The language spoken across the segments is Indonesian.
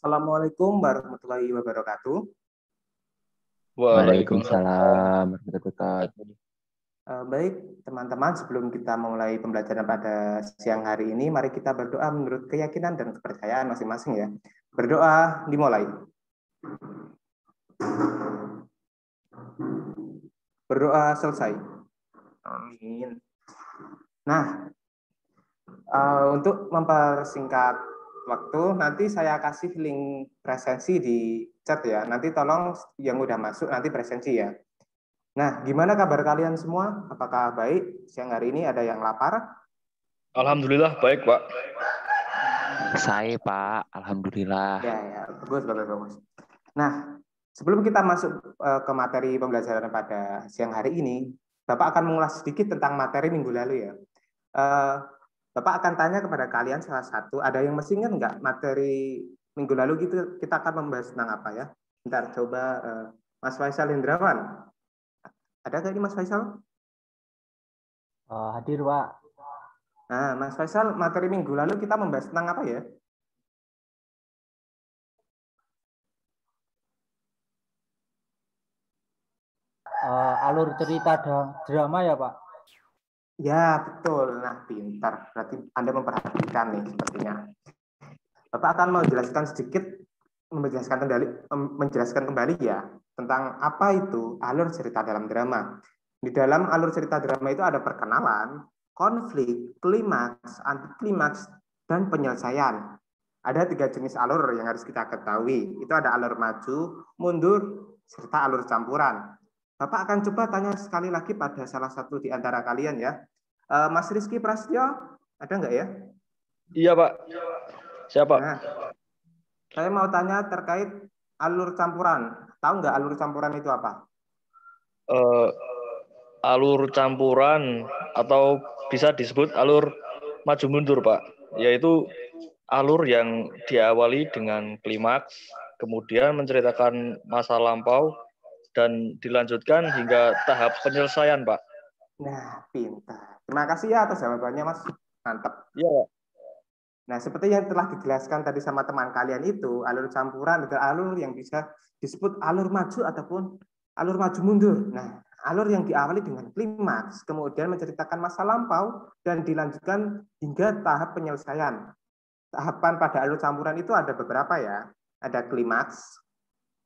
Assalamualaikum warahmatullahi wabarakatuh. Waalaikumsalam. Waalaikumsalam warahmatullahi wabarakatuh. Baik, teman-teman, sebelum kita memulai pembelajaran pada siang hari ini, mari kita berdoa menurut keyakinan dan kepercayaan masing-masing ya. Berdoa dimulai. Berdoa selesai. Amin. Nah, untuk mempersingkat waktu, nanti saya kasih link presensi di chat ya. Nanti tolong yang udah masuk nanti presensi ya. Nah, gimana kabar kalian semua? Apakah baik? Siang hari ini ada yang lapar? Alhamdulillah baik, Pak. Saya Pak, alhamdulillah. Ya, bagus. Nah, sebelum kita masuk ke materi pembelajaran pada siang hari ini, Bapak akan mengulas sedikit tentang materi minggu lalu ya. Bapak akan tanya kepada kalian salah satu, ada yang masih ingat nggak materi minggu lalu gitu, kita akan membahas tentang apa ya? Bentar, coba Mas Faisal Hendrawan. Ada nggak ini Mas Faisal? Hadir, Pak. Nah, Mas Faisal, materi minggu lalu kita membahas tentang apa ya? Alur cerita drama ya, Pak? Ya, betul. Nah, pintar. Berarti Anda memperhatikan nih sepertinya. Bapak akan menjelaskan kembali ya tentang apa itu alur cerita dalam drama. Di dalam alur cerita drama itu ada perkenalan, konflik, klimaks, antiklimaks, dan penyelesaian. Ada 3 jenis alur yang harus kita ketahui. Itu ada alur maju, mundur, serta alur campuran. Bapak akan coba tanya sekali lagi pada salah satu di antara kalian ya. Mas Rizky Prasetyo, ada nggak ya? Iya, Pak. Siapa? Nah, saya mau tanya terkait alur campuran. Tahu nggak alur campuran itu apa? Alur campuran atau bisa disebut alur maju mundur, Pak. Yaitu alur yang diawali dengan klimaks, kemudian menceritakan masa lampau, dan dilanjutkan hingga tahap penyelesaian, Pak. Nah, pintar. Terima kasih ya atas jawabannya, Mas. Mantap. Iya, Pak. Nah, seperti yang telah dijelaskan tadi sama teman kalian itu, alur campuran adalah alur yang bisa disebut alur maju ataupun alur maju mundur. Nah, alur yang diawali dengan klimaks, kemudian menceritakan masa lampau, dan dilanjutkan hingga tahap penyelesaian. Tahapan pada alur campuran itu ada beberapa ya. Ada klimaks,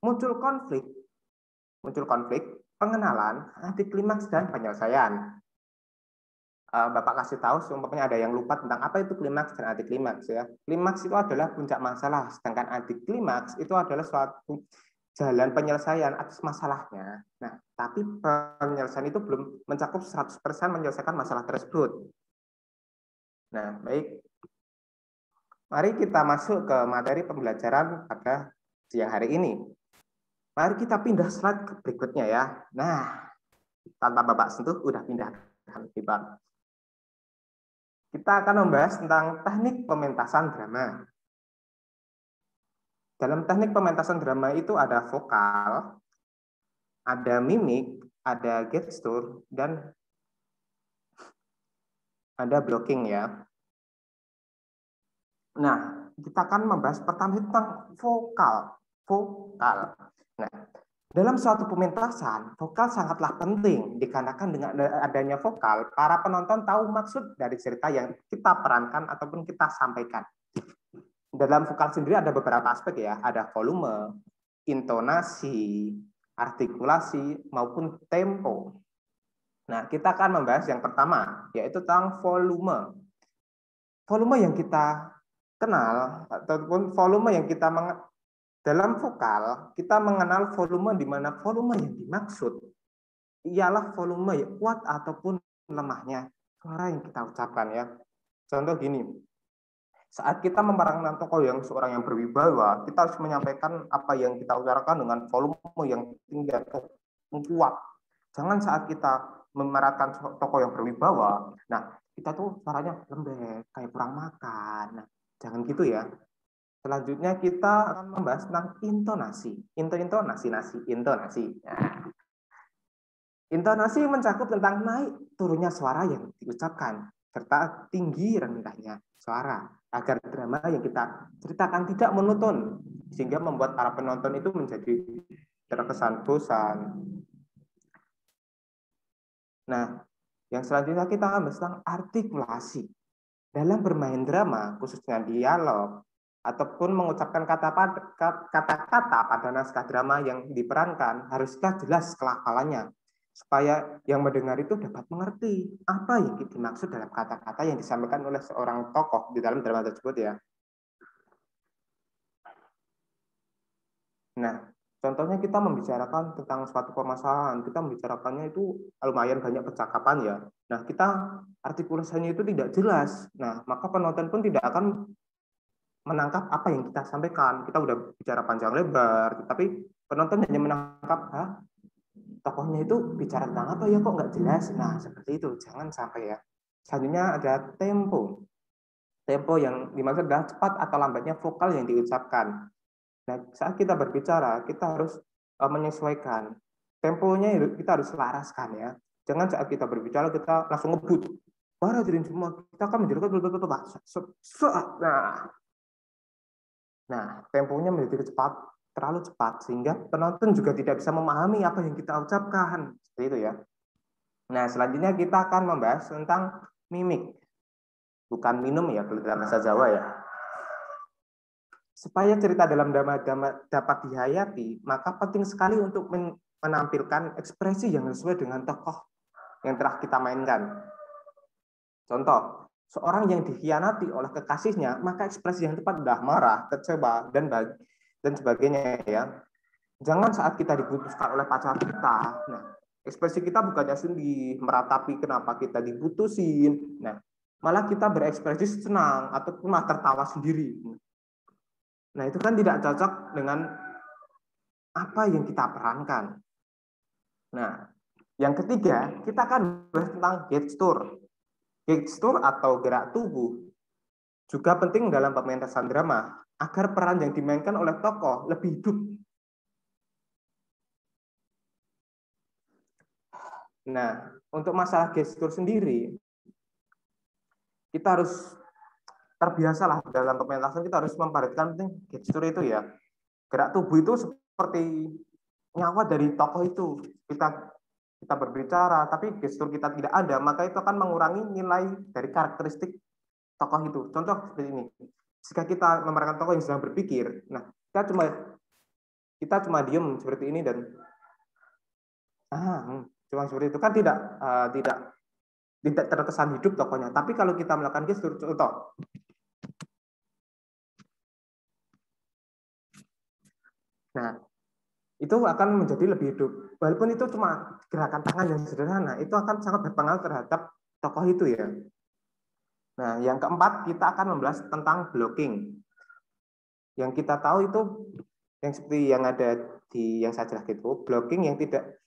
muncul konflik, pengenalan, antiklimaks, dan penyelesaian. Bapak kasih tahu, umpamanya ada yang lupa tentang apa itu klimaks dan antiklimaks ya. Klimaks itu adalah puncak masalah, sedangkan antiklimaks itu adalah suatu jalan penyelesaian atas masalahnya. Nah, tapi penyelesaian itu belum mencakup 100% menyelesaikan masalah tersebut. Nah, baik. Mari kita masuk ke materi pembelajaran pada siang hari ini. Mari kita pindah slide ke berikutnya ya. Nah, tanpa Bapak sentuh, udah pindah. Hebat. Kita akan membahas tentang teknik pementasan drama. Dalam teknik pementasan drama itu ada vokal, ada mimik, ada gestur, dan ada blocking ya. Nah, kita akan membahas pertama tentang vokal. Nah, dalam suatu pementasan, vokal sangatlah penting dikarenakan dengan adanya vokal, para penonton tahu maksud dari cerita yang kita perankan ataupun kita sampaikan. Dalam vokal sendiri ada beberapa aspek ya, ada volume, intonasi, artikulasi, maupun tempo. Nah, kita akan membahas yang pertama, yaitu tentang volume. Volume yang kita kenal, ataupun volume yang kita dalam vokal, kita mengenal volume di mana volume yang dimaksud ialah volume yang kuat ataupun lemahnya suara yang kita ucapkan ya. Contoh gini, saat kita memerankan tokoh yang seorang yang berwibawa, kita harus menyampaikan apa yang kita utarakan dengan volume yang tinggi atau kuat. Jangan saat kita memerankan tokoh yang berwibawa, nah kita tuh suaranya lembek, kayak kurang makan. Nah, jangan gitu ya. Selanjutnya kita akan membahas tentang intonasi. Intonasi. Nah, intonasi mencakup tentang naik turunnya suara yang diucapkan. serta tinggi rendahnya suara agar drama yang kita ceritakan tidak monoton sehingga membuat para penonton itu menjadi terkesan bosan. Nah, yang selanjutnya kita akan bahas tentang artikulasi. Dalam bermain drama, khususnya dialog, ataupun mengucapkan kata-kata pada naskah drama yang diperankan, haruslah jelas kelafalannya, supaya yang mendengar itu dapat mengerti apa yang dimaksud dalam kata-kata yang disampaikan oleh seorang tokoh di dalam drama tersebut ya. Nah, contohnya kita membicarakan tentang suatu permasalahan, kita membicarakannya itu lumayan banyak percakapan ya. Nah, kita artikulasinya itu tidak jelas. Nah, maka penonton pun tidak akan menangkap apa yang kita sampaikan. Kita udah bicara panjang lebar, tapi penonton hanya menangkap, tokohnya itu bicara tentang apa ya kok nggak jelas. Nah, seperti itu. Jangan sampai ya. Selanjutnya ada tempo. Tempo yang dimaksud adalah cepat atau lambatnya vokal yang diucapkan. Nah, saat kita berbicara, kita harus menyesuaikan. Temponya kita harus selaraskan ya. Jangan saat kita berbicara, kita langsung ngebut. Para hadirin semua, kita akan menjelaskan Nah, temponya menjadi terlalu cepat, sehingga penonton juga tidak bisa memahami apa yang kita ucapkan. Seperti itu ya. Nah, selanjutnya kita akan membahas tentang mimik. Bukan minum ya, kalau dalam bahasa Jawa ya. Supaya cerita dalam drama dapat dihayati, maka penting sekali untuk menampilkan ekspresi yang sesuai dengan tokoh yang telah kita mainkan. Contoh, seorang yang dikhianati oleh kekasihnya, maka ekspresi yang tepat adalah marah, kecewa, dan sebagainya ya. Jangan saat kita diputuskan oleh pacar kita, nah ekspresi kita bukannya sedih, meratapi kenapa kita diputusin, nah malah kita berekspresi senang atau malah tertawa sendiri. Nah, itu kan tidak cocok dengan apa yang kita perankan. Nah, yang ketiga, kita akan bahas tentang gestur. Gestur atau gerak tubuh juga penting dalam pementasan drama agar peran yang dimainkan oleh tokoh lebih hidup. Nah, untuk masalah gestur sendiri, kita harus terbiasalah dalam pementasan, kita harus memperhatikan penting gestur itu ya. Gerak tubuh itu seperti nyawa dari tokoh itu. Kita berbicara, tapi gestur kita tidak ada, maka itu akan mengurangi nilai dari karakteristik tokoh itu. Contoh seperti ini. Jika kita memerankan tokoh yang sedang berpikir, nah kita cuma diem seperti ini dan cuma seperti itu kan tidak terkesan hidup tokohnya. Tapi kalau kita melakukan gestur, contoh, nah itu akan menjadi lebih hidup. Walaupun itu cuma gerakan tangan yang sederhana, itu akan sangat berpengaruh terhadap tokoh itu ya. Nah, yang keempat kita akan membahas tentang blocking. Yang kita tahu itu yang seperti yang ada di yang saya jelaskan itu, blocking yang tidak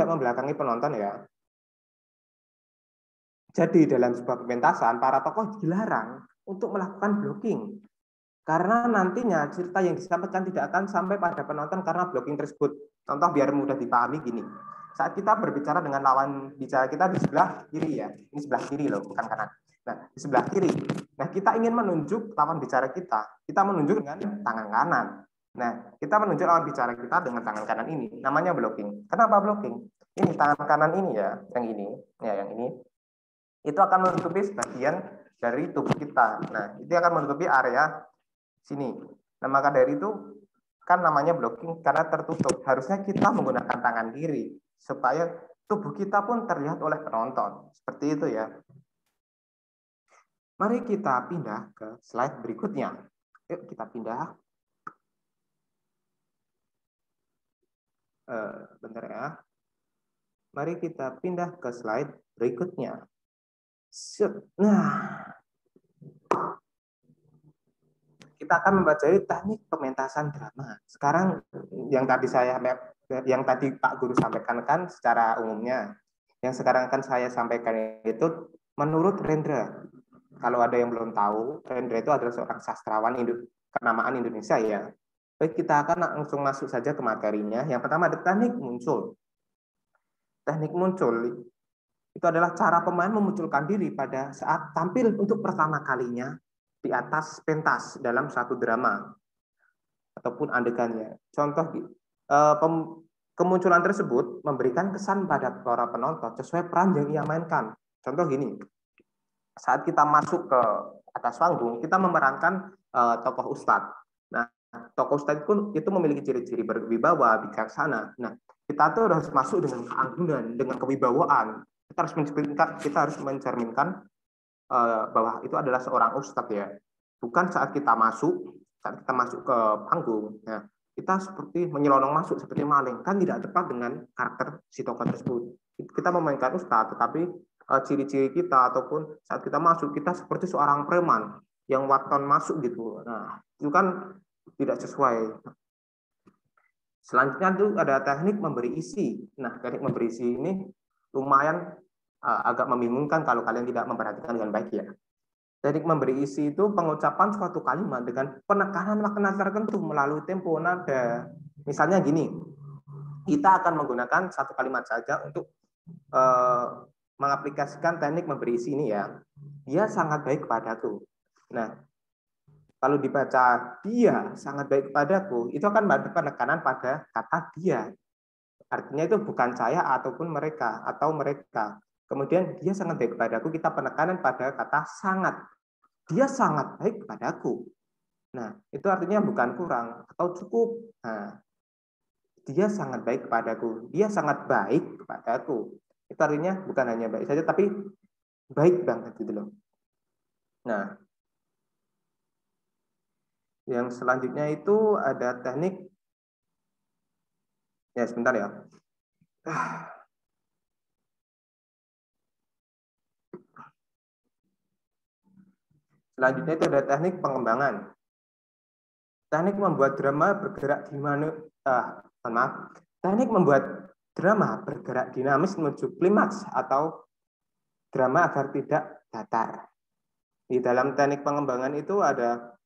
membelakangi penonton ya. Jadi dalam sebuah pementasan, para tokoh dilarang untuk melakukan blocking. Karena nantinya cerita yang disampaikan tidak akan sampai pada penonton karena blocking tersebut. Contoh biar mudah dipahami gini. Saat kita berbicara dengan lawan bicara kita di sebelah kiri ya. Ini sebelah kiri loh, bukan kanan. Nah, di sebelah kiri. Nah, kita ingin menunjuk lawan bicara kita. Kita menunjuk dengan tangan kanan. Nah, kita menunjuk lawan bicara kita dengan tangan kanan ini. Namanya blocking. Kenapa blocking? Ini tangan kanan ini ya, yang ini. Ya, yang ini. Itu akan menutupi sebagian dari tubuh kita. Nah, itu akan menutupi area sini. Nah, maka dari itu kan namanya blocking karena tertutup. Harusnya kita menggunakan tangan kiri supaya tubuh kita pun terlihat oleh penonton. Seperti itu ya. Mari kita pindah ke slide berikutnya. Yuk kita pindah. Bentar ya. Mari kita pindah ke slide berikutnya. Nah, kita akan membajari teknik pementasan drama. Sekarang yang tadi Pak Guru sampaikan kan secara umumnya. Yang sekarang akan saya sampaikan itu menurut Rendra. Kalau ada yang belum tahu, Rendra itu adalah seorang sastrawan kenamaan Indonesia ya. Baik, kita akan langsung masuk saja ke materinya. Yang pertama ada teknik muncul. Teknik muncul itu adalah cara pemain memunculkan diri pada saat tampil untuk pertama kalinya di atas pentas dalam satu drama ataupun adegannya. Contoh, kemunculan tersebut memberikan kesan pada para penonton sesuai peran yang ia mainkan. Contoh gini, saat kita masuk ke atas panggung, kita memerankan tokoh ustadz. Nah, tokoh ustadz itu memiliki ciri-ciri berwibawa, bijaksana. Nah, kita tuh harus masuk dengan keanggunan, dengan kewibawaan. Kita harus mencerminkan bahwa itu adalah seorang ustadz ya. Bukan saat kita masuk ke panggung. Nah, kita seperti menyelonong masuk seperti maling, kan tidak tepat dengan karakter si tokoh tersebut. Kita memainkan ustadz, tetapi ciri-ciri kita ataupun saat kita masuk, kita seperti seorang preman yang waton masuk gitu. Nah, itu kan tidak sesuai. Selanjutnya itu ada teknik memberi isi. Nah, teknik memberi isi ini lumayan agak membingungkan kalau kalian tidak memperhatikan dengan baik ya. Teknik memberi isi itu pengucapan suatu kalimat dengan penekanan makna tertentu melalui tempo nada. Misalnya gini, kita akan menggunakan satu kalimat saja untuk mengaplikasikan teknik memberi isi ini ya. Dia sangat baik kepadaku. Nah, kalau dibaca dia sangat baik kepadaku, itu akan ada penekanan pada kata dia. Artinya itu bukan saya ataupun mereka atau mereka. Kemudian dia sangat baik kepadaku, kita penekanan pada kata sangat. Dia sangat baik kepadaku. Nah, itu artinya bukan kurang atau cukup. Nah, dia sangat baik kepadaku. Dia sangat baik kepadaku. Itu artinya bukan hanya baik saja, tapi baik banget gitu loh. Nah, yang selanjutnya itu ada teknik. Ya, sebentar ya. Selanjutnya itu ada teknik pengembangan. Teknik membuat drama bergerak Teknik membuat drama bergerak dinamis menuju klimaks atau drama agar tidak datar. Di dalam teknik pengembangan itu ada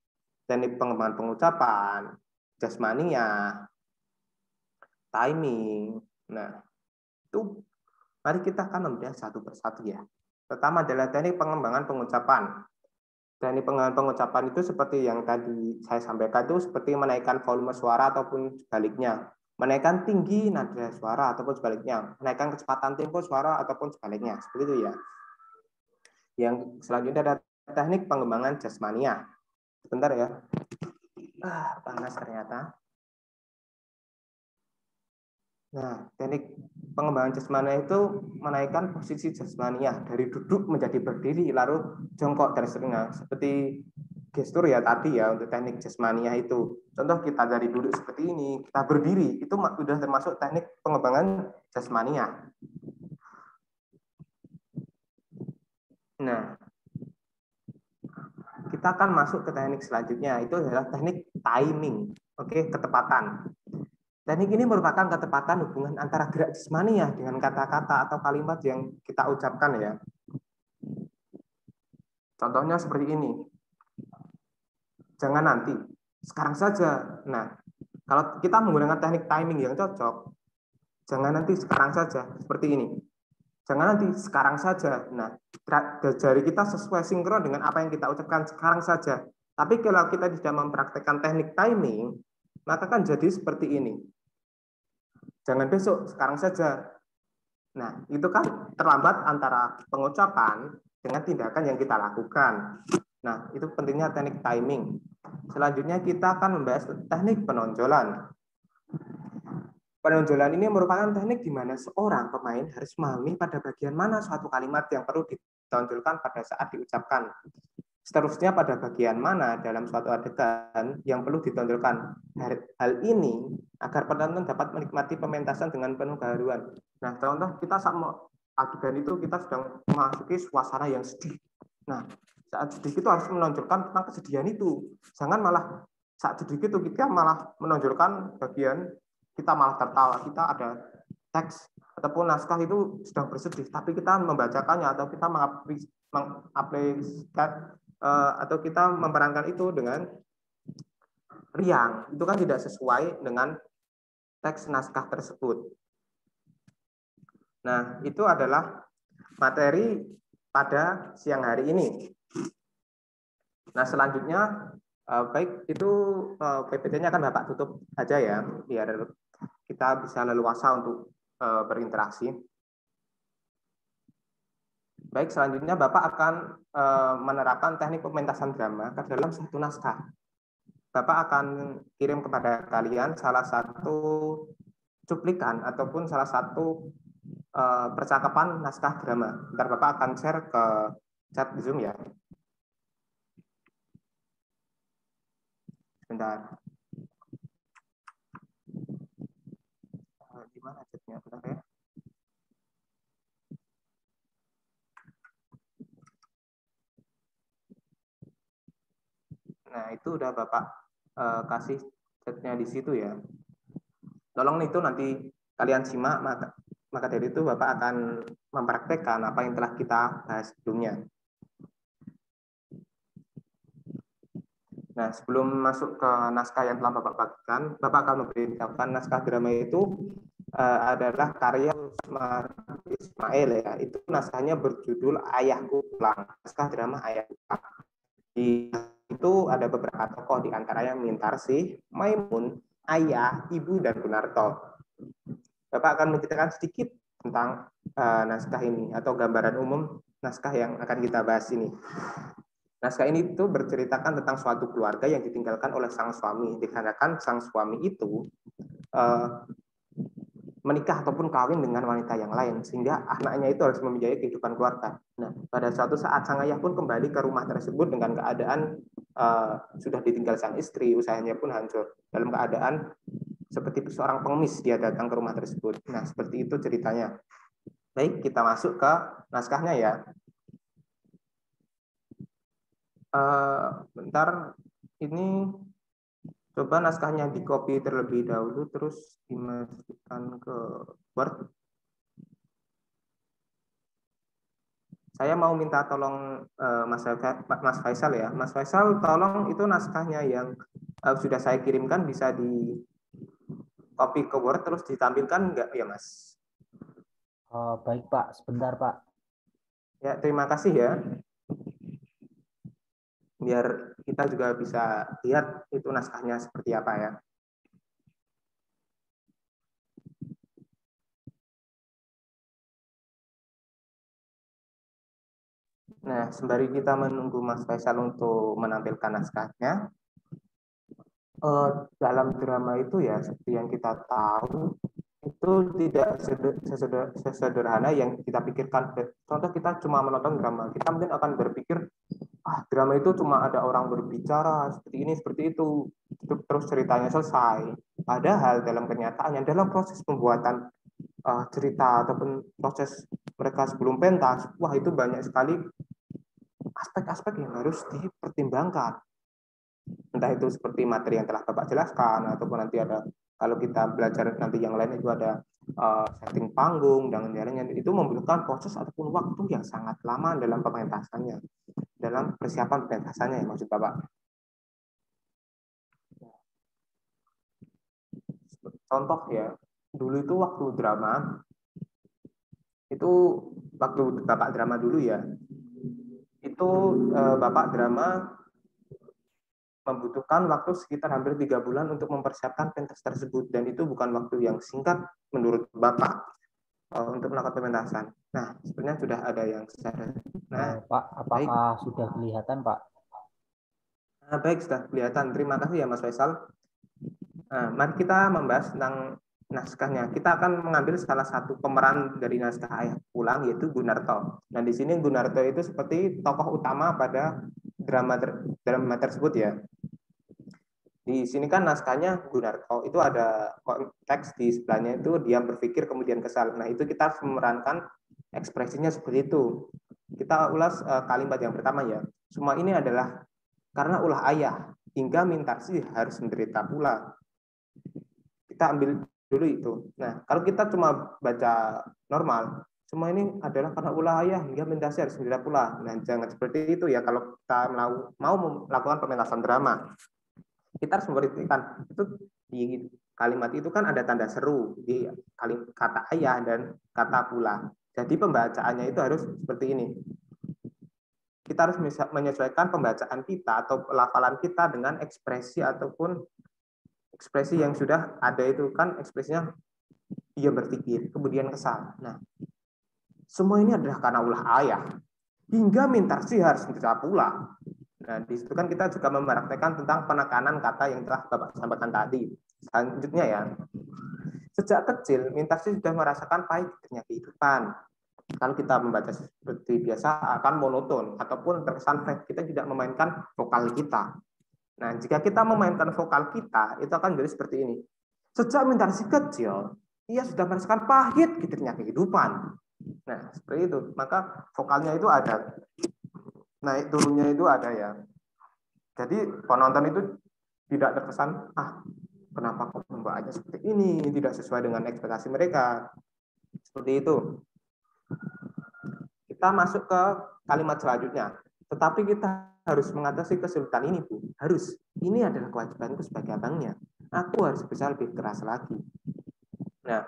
teknik pengembangan pengucapan, jasmania, timing. Nah, itu mari kita akan membahas satu persatu ya. Pertama adalah teknik pengembangan pengucapan. Teknik pengembangan pengucapan itu seperti yang tadi saya sampaikan, itu seperti menaikkan volume suara ataupun sebaliknya. Menaikkan tinggi nada suara ataupun sebaliknya. Menaikkan kecepatan tempo suara ataupun sebaliknya. Seperti itu ya. Yang selanjutnya ada teknik pengembangan jasmania. Sebentar ya. Panas ternyata. Nah, teknik pengembangan jasmania itu menaikkan posisi jasmania dari duduk menjadi berdiri, lalu jongkok dan seterusnya. Seperti gestur ya tadi ya untuk teknik jasmania itu. Contoh kita dari duduk seperti ini, kita berdiri, itu sudah termasuk teknik pengembangan jasmania. Nah, kita akan masuk ke teknik selanjutnya, itu adalah teknik timing. Oke, ketepatan. Teknik ini merupakan ketepatan hubungan antara gerak jasmania dengan kata-kata atau kalimat yang kita ucapkan ya. Contohnya seperti ini. Jangan nanti, sekarang saja. Nah, kalau kita menggunakan teknik timing yang cocok, jangan nanti, sekarang saja. Seperti ini. Jangan nanti, sekarang saja. Nah, jari kita sesuai sinkron dengan apa yang kita ucapkan sekarang saja. Tapi kalau kita tidak mempraktekkan teknik timing, maka kan jadi seperti ini. Jangan besok, sekarang saja. Nah, itu kan terlambat antara pengucapan dengan tindakan yang kita lakukan. Nah, itu pentingnya teknik timing. Selanjutnya kita akan membahas teknik penonjolan. Penonjolan ini merupakan teknik di mana seorang pemain harus memahami pada bagian mana suatu kalimat yang perlu ditonjolkan pada saat diucapkan. Seterusnya pada bagian mana dalam suatu adegan yang perlu ditonjolkan. Hal ini agar penonton dapat menikmati pementasan dengan penuh keharuan. Nah, contoh kita saat adegan itu kita sedang memasuki suasana yang sedih. Nah, saat sedih itu harus menonjolkan tentang kesedihan itu. Jangan malah saat sedih itu kita malah menonjolkan bagian kita malah tertawa. Kita ada teks ataupun naskah itu sedang bersedih, tapi kita membacakannya atau kita mengaplikasikan atau kita memerankan itu dengan riang, itu kan tidak sesuai dengan teks naskah tersebut. Nah, itu adalah materi pada siang hari ini. Nah, selanjutnya baik itu PPT-nya akan Bapak tutup aja ya, biar kita bisa leluasa untuk berinteraksi. Baik, selanjutnya Bapak akan menerapkan teknik pementasan drama ke dalam satu naskah. Bapak akan kirim kepada kalian salah satu cuplikan ataupun salah satu percakapan naskah drama. Ntar Bapak akan share ke chat Zoom ya. Sebentar. Di mana chatnya? Bentar ya. Nah, itu udah Bapak kasih chatnya di situ ya. Tolong itu nanti kalian simak, maka dari itu Bapak akan mempraktekkan apa yang telah kita bahas sebelumnya. Nah, sebelum masuk ke naskah yang telah Bapak bagikan, Bapak akan memberitahukan naskah drama itu adalah karya Ismail ya. Itu naskahnya berjudul Ayahku Pulang. Naskah drama Ayahku Pulang. Di itu ada beberapa tokoh di antaranya Mintarsih, Maimun, Ayah, Ibu, dan Gunarto. Bapak akan menceritakan sedikit tentang naskah ini atau gambaran umum naskah yang akan kita bahas ini. Naskah ini itu berceritakan tentang suatu keluarga yang ditinggalkan oleh sang suami, dikarenakan sang suami itu menikah ataupun kawin dengan wanita yang lain, sehingga anaknya itu harus membiayai kehidupan keluarga. Nah, pada suatu saat sang ayah pun kembali ke rumah tersebut dengan keadaan sudah ditinggal sang istri, usahanya pun hancur. Dalam keadaan seperti seorang pengemis dia datang ke rumah tersebut. Nah, seperti itu ceritanya. Baik, kita masuk ke naskahnya ya. Bentar, ini coba naskahnya di copy terlebih dahulu, terus dimasukkan ke Word. Saya mau minta tolong Mas Faisal ya. Mas Faisal, tolong itu naskahnya yang sudah saya kirimkan bisa di copy ke Word terus ditampilkan enggak ya Mas? Baik Pak, sebentar Pak. Ya, terima kasih ya. Biar kita juga bisa lihat itu naskahnya seperti apa ya. Nah, sembari kita menunggu Mas Faisal untuk menampilkan naskahnya, dalam drama itu ya seperti yang kita tahu itu tidak sesederhana yang kita pikirkan. Contoh kita cuma menonton drama, kita mungkin akan berpikir drama itu cuma ada orang berbicara seperti ini seperti itu terus ceritanya selesai. Padahal dalam kenyataannya dalam proses pembuatan cerita ataupun proses mereka sebelum pentas, wah itu banyak sekali aspek-aspek yang harus dipertimbangkan. Entah itu seperti materi yang telah Bapak jelaskan, ataupun nanti ada, kalau kita belajar nanti yang lain itu ada setting panggung, dan lain-lainnya. Itu membutuhkan proses ataupun waktu yang sangat lama dalam pementasannya, dalam persiapan pementasannya, maksud Bapak. Contoh ya, dulu itu waktu drama, itu waktu Bapak drama dulu ya, itu Bapak drama membutuhkan waktu sekitar hampir 3 bulan untuk mempersiapkan pentas tersebut, dan itu bukan waktu yang singkat menurut Bapak untuk melakukan pementasan. Nah, sebenarnya sudah ada yang secara. Nah, Pak, apakah sudah kelihatan Pak? Nah, baik, sudah kelihatan. Terima kasih ya Mas Faisal. Nah, mari kita membahas tentang naskahnya. Kita akan mengambil salah satu pemeran dari naskah Ayah Pulang, yaitu Gunarto. Nah, di sini Gunarto itu seperti tokoh utama pada drama tersebut ya. Di sini kan naskahnya Gunarto, itu ada teks di sebelahnya itu dia berpikir kemudian kesal. Nah, itu kita harus memerankan ekspresinya seperti itu. Kita ulas kalimat yang pertama ya. Semua ini adalah karena ulah ayah, hingga Mintarsih harus menderita pula. Kita ambil dulu itu. Nah, kalau kita cuma baca normal, semua ini adalah karena ulah ayah hingga Mintarsih harus menderita pula. Nah, jangan seperti itu ya kalau kita mau melakukan pementasan drama. Kita harus memperhatikan itu di kalimat itu kan ada tanda seru di kata ayah dan kata pula. Jadi pembacaannya itu harus seperti ini. Kita harus menyesuaikan pembacaan kita atau pelafalan kita dengan ekspresi ataupun ekspresi yang sudah ada itu kan ekspresinya ia berpikir, kemudian kesal. Nah, semua ini adalah karena ulah ayah. Hingga mintarsi harus dijawab pula. Nah, di situ kan kita juga mempraktekkan tentang penekanan kata yang telah Bapak sampaikan tadi. Selanjutnya ya, sejak kecil mintarsi sudah merasakan pahitnya kehidupan. Kalau kita membaca seperti biasa akan monoton ataupun terkesan flat, kita tidak memainkan vokal kita. Nah, jika kita memainkan vokal kita, itu akan jadi seperti ini. Sejak mintarsi kecil, ia sudah merasakan pahit gititnya kehidupan. Nah, seperti itu. Maka vokalnya itu ada, naik turunnya itu ada ya. Jadi penonton itu tidak terkesan, kenapa kok pembawaannya seperti ini, tidak sesuai dengan ekspektasi mereka. Seperti itu. Kita masuk ke kalimat selanjutnya. Tetapi kita harus mengatasi kesulitan ini, Bu. Harus. Ini adalah kewajibanku sebagai abangnya. Aku harus bisa lebih keras lagi. Nah,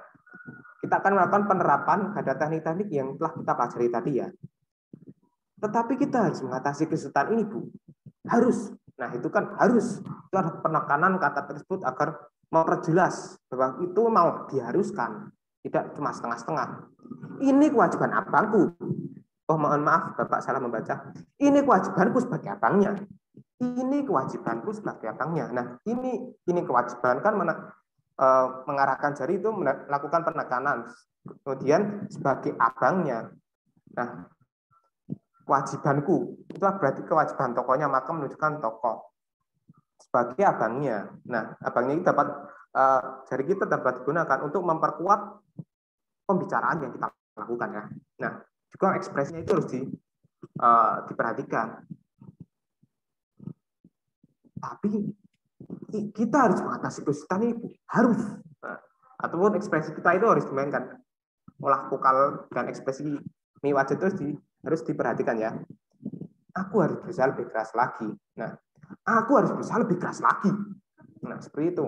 kita akan melakukan penerapan pada teknik-teknik yang telah kita pelajari tadi ya. Tetapi kita harus mengatasi kesulitan ini, Bu. Harus. Nah, itu kan harus. Itu ada penekanan kata tersebut agar memperjelas bahwa itu mau diharuskan. Tidak cuma setengah-setengah. Ini kewajiban abangku. Oh, mohon maaf, Bapak salah membaca. Ini kewajibanku sebagai abangnya. Ini kewajibanku sebagai abangnya. Nah, ini kewajiban kan mengarahkan jari itu melakukan penekanan. Kemudian sebagai abangnya. Nah, kewajibanku itu berarti kewajiban tokohnya, maka menunjukkan tokoh sebagai abangnya. Nah, abangnya itu dapat jari kita dapat digunakan untuk memperkuat pembicaraan yang kita lakukan ya. Nah, juga ekspresinya itu harus diperhatikan. Tapi kita harus mengatasi kesulitan itu harus. Nah, ataupun ekspresi kita itu harus dimainkan. Olah vokal dan ekspresi wajah itu harus diperhatikan ya. Aku harus berusaha lebih keras lagi. Nah, aku harus berusaha lebih keras lagi. Nah, seperti itu.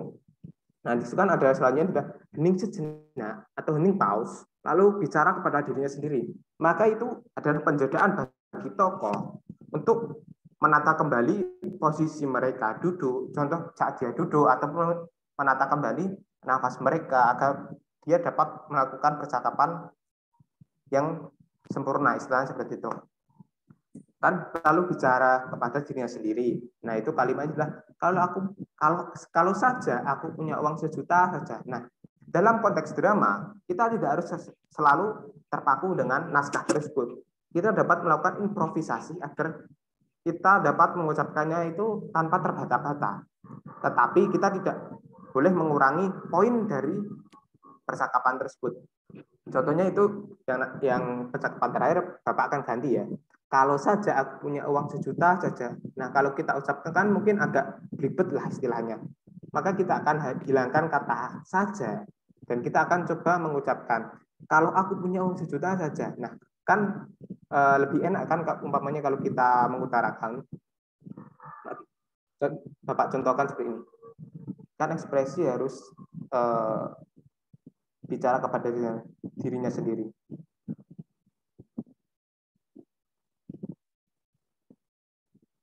Nah, di situ kan ada selanjutnya juga hening sejenak atau hening pause, lalu bicara kepada dirinya sendiri. Maka itu adalah penjagaan bagi tokoh untuk menata kembali posisi mereka duduk, contoh saat dia duduk, ataupun menata kembali nafas mereka agar dia dapat melakukan percakapan yang sempurna, istilahnya seperti itu. Kan lalu bicara kepada dirinya sendiri. Nah, itu kalimatnya adalah kalau saja aku punya uang 1 juta saja. Nah, dalam konteks drama kita tidak harus selalu terpaku dengan naskah tersebut. Kita dapat melakukan improvisasi agar kita dapat mengucapkannya itu tanpa terbata-bata. Tetapi kita tidak boleh mengurangi poin dari percakapan tersebut. Contohnya itu yang percakapan terakhir Bapak akan ganti ya. Kalau saja aku punya uang 1 juta saja. Nah, kalau kita ucapkan kan mungkin agak ribet lah istilahnya. Maka kita akan hilangkan kata saja. Dan kita akan coba mengucapkan, kalau aku punya uang 1 juta saja. Nah, kan lebih enak kan umpamanya kalau kita mengutarakan. Bapak contohkan seperti ini. Kan ekspresi harus bicara kepada dirinya sendiri.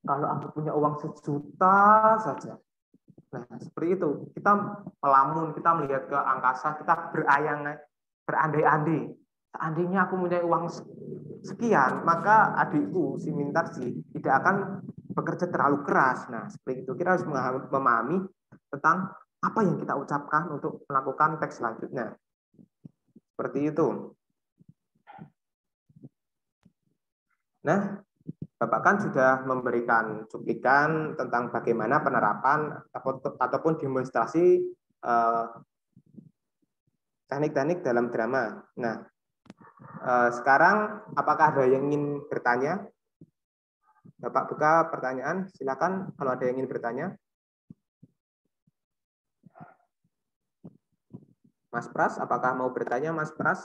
Kalau aku punya uang 1 juta saja. Nah, seperti itu. Kita melamun, kita melihat ke angkasa, kita berandai-andai. Seandainya aku punya uang sekian, maka adikku, si Mintarsi, tidak akan bekerja terlalu keras. Nah, seperti itu. Kita harus memahami tentang apa yang kita ucapkan untuk melakukan teks selanjutnya. Seperti itu. Nah, Bapak kan sudah memberikan cuplikan tentang bagaimana penerapan ataupun demonstrasi teknik-teknik dalam drama. Nah, sekarang apakah ada yang ingin bertanya? Bapak buka pertanyaan, silakan kalau ada yang ingin bertanya. Mas Pras, apakah mau bertanya Mas Pras?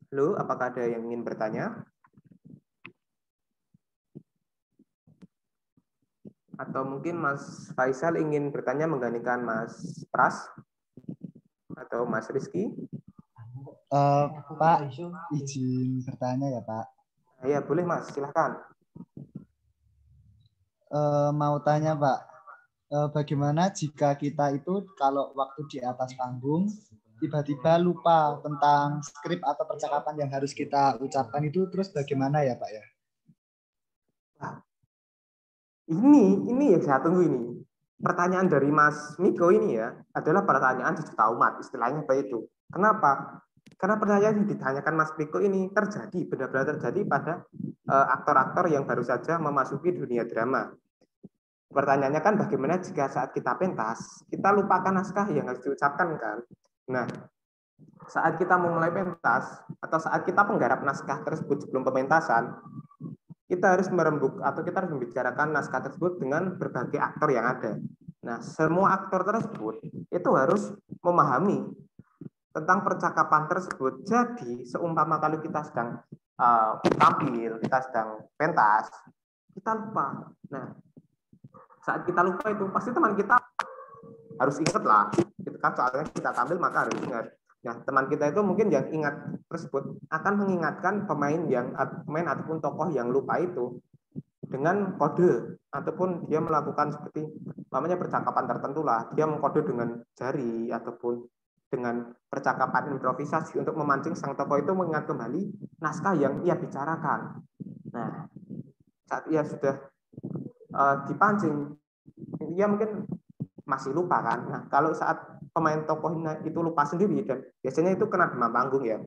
Halo, apakah ada yang ingin bertanya? Atau mungkin Mas Faisal ingin bertanya menggantikan Mas Pras atau Mas Rizky? Pak, izin bertanya ya Pak. Ya boleh Mas, silahkan. Mau tanya Pak, bagaimana jika kita itu kalau waktu di atas panggung tiba-tiba lupa tentang skrip atau percakapan yang harus kita ucapkan itu, terus bagaimana ya Pak ya? Ini yang saya tunggu ini. Pertanyaan dari Mas Miko ini ya adalah pertanyaan sejuta umat, istilahnya apa itu. Kenapa? Karena pertanyaan yang ditanyakan Mas Miko ini terjadi, benar-benar terjadi pada aktor-aktor yang baru saja memasuki dunia drama. Pertanyaannya kan bagaimana jika saat kita pentas, kita lupakan naskah yang harus diucapkan kan? Nah, saat kita memulai pentas atau saat kita penggarap naskah tersebut sebelum pementasan, kita harus merembuk atau kita harus membicarakan naskah tersebut dengan berbagai aktor yang ada. Nah, semua aktor tersebut itu harus memahami tentang percakapan tersebut. Jadi, seumpama kalau kita sedang tampil, kita sedang pentas, kita lupa. Nah, saat kita lupa itu pasti teman kita harus ingat lah. Itu kan soalnya kita tampil maka harus ingat. Nah, teman kita itu mungkin yang ingat tersebut akan mengingatkan pemain ataupun tokoh yang lupa itu dengan kode ataupun dia melakukan seperti namanya percakapan tertentu lah. Dia mengkode dengan jari ataupun dengan percakapan improvisasi untuk memancing sang tokoh itu mengingat kembali naskah yang ia bicarakan. Nah, saat ia sudah dipancing, ia mungkin masih lupa kan. Nah, kalau saat pemain tokohnya itu lupa sendiri dan biasanya itu kena demam panggung ya.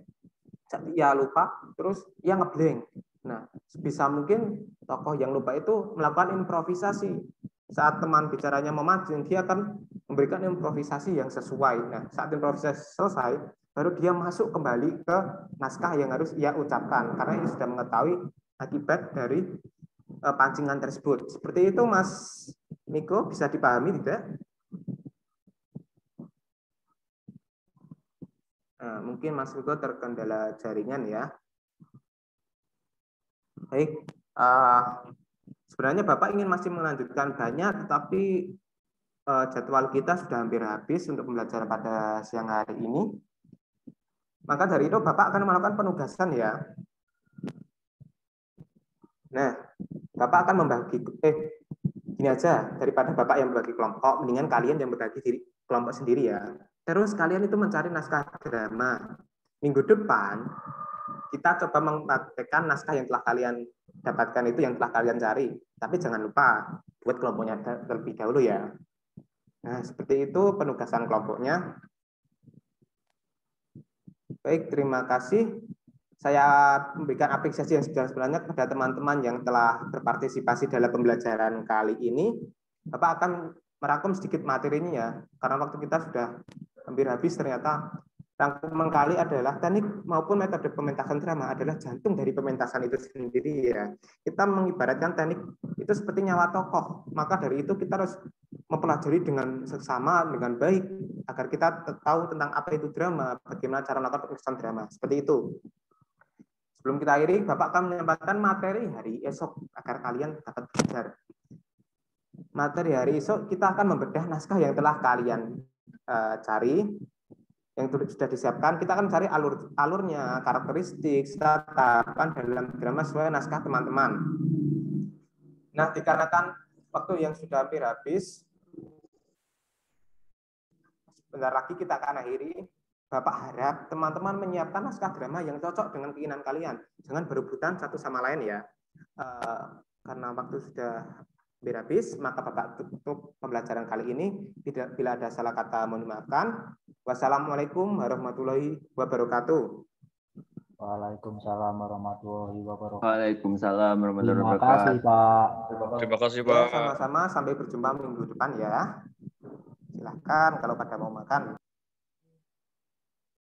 Saat ia lupa, terus ia ngeblank. Nah, bisa mungkin tokoh yang lupa itu melakukan improvisasi. Saat teman bicaranya memancing, dia akan memberikan improvisasi yang sesuai. Nah, saat improvisasi selesai, baru dia masuk kembali ke naskah yang harus ia ucapkan karena ia sudah mengetahui akibat dari pancingan tersebut. Seperti itu Mas Miko, bisa dipahami tidak? Nah, mungkin Mas Miko terkendala jaringan ya. Baik, sebenarnya Bapak ingin masih melanjutkan banyak, tetapi jadwal kita sudah hampir habis untuk pembelajaran pada siang hari ini. Maka dari itu Bapak akan melakukan penugasan ya. Nah, Bapak akan membagi, gini aja, daripada Bapak yang membagi kelompok, mendingan kalian yang membagi diri kelompok sendiri ya. Terus kalian itu mencari naskah drama. Minggu depan, kita coba mempraktekkan naskah yang telah kalian dapatkan itu, yang telah kalian cari. Tapi jangan lupa, buat kelompoknya terlebih dahulu ya. Nah, seperti itu penugasan kelompoknya. Baik, terima kasih. Saya memberikan apresiasi yang sebenarnya kepada teman-teman yang telah berpartisipasi dalam pembelajaran kali ini. Bapak akan merangkum sedikit materinya ya, karena waktu kita sudah hampir habis. Ternyata rangkuman kali adalah teknik maupun metode pementasan drama adalah jantung dari pementasan itu sendiri ya. Kita mengibaratkan teknik itu seperti nyawa tokoh, maka dari itu kita harus mempelajari dengan seksama, dengan baik, agar kita tahu tentang apa itu drama, bagaimana cara melakukan pementasan drama, seperti itu. Sebelum kita akhiri, Bapak akan menyampaikan materi hari esok agar kalian dapat belajar. Materi hari esok kita akan membedah naskah yang telah kalian cari, yang sudah disiapkan. Kita akan cari alurnya, karakteristik, tahapan dalam drama sesuai naskah teman-teman. Nah, dikarenakan waktu yang sudah hampir habis, sebentar lagi kita akan akhiri. Bapak harap teman-teman menyiapkan naskah drama yang cocok dengan keinginan kalian. Jangan berebutan satu sama lain ya. Karena waktu sudah hampir habis, maka Bapak tutup pembelajaran kali ini. Bila ada salah kata, mohon dimaafkan. Wassalamualaikum warahmatullahi wabarakatuh. Waalaikumsalam warahmatullahi wabarakatuh. Waalaikumsalam warahmatullahi Terima wabarakatuh. kasih, Pak. Terima kasih, Ya, Pak. sama-sama. Sampai berjumpa minggu depan ya. Silahkan kalau pada mau makan.